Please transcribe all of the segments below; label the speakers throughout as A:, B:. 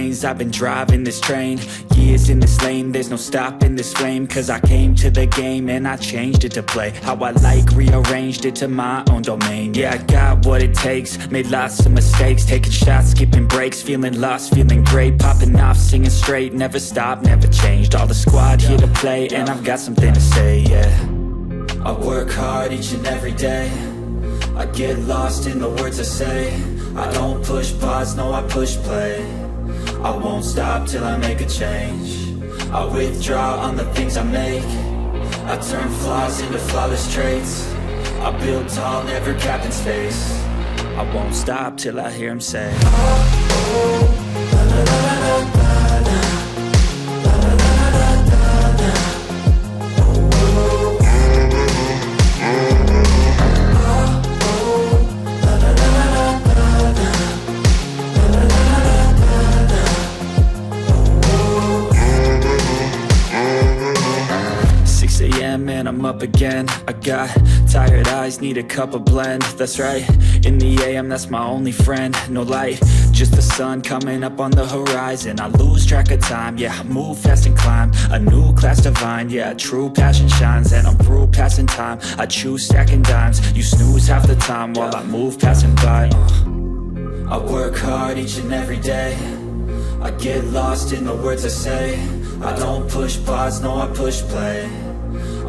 A: lanes, I've been driving this train. Years in this lane, there's no stopping this flame. Cause I came to the game and I changed it to play how I like, rearranged it to my own domain. Yeah, I got what it takes, made lots of mistakes, taking shots, skipping breaks, feeling lost, feeling great, popping off, singing straight, never stopped, never changed. All the squad here to play and I've got something to say, yeah. I work hard each and every day, I get lost in the words I say. I don't push pause, no I push play. I won't stop till I make a change. I withdraw on the things I make. I turn flaws into flawless traits. I build tall, never capped in space. I won't stop till I hear him say, oh, la, la, la, la, la, la. And I'm up again. I got tired eyes, need a cup of blend. That's right, in the AM, that's my only friend. No light, just the sun coming up on the horizon. I lose track of time, yeah, I move fast and climb a new class divine, yeah, true passion shines. And I'm through passing time, I choose stacking dimes. You snooze half the time while I move passing by. I work hard each and every day, I get lost in the words I say. I don't push pause, no I push play.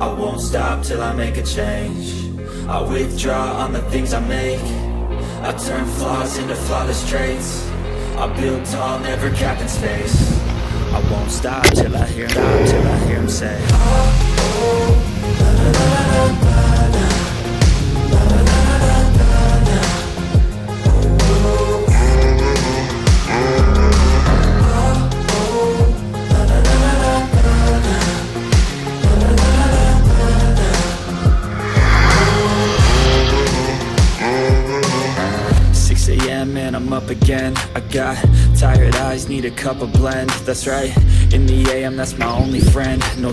A: I won't stop till I make a change. I withdraw on the things I make. I turn flaws into flawless traits. I build tall, never capped in space. I won't stop till I hear him say, oh, la, la, la, la, la, la. And I'm up again. I got tired eyes, need a cup of blend. That's right, in the AM, that's my only friend. No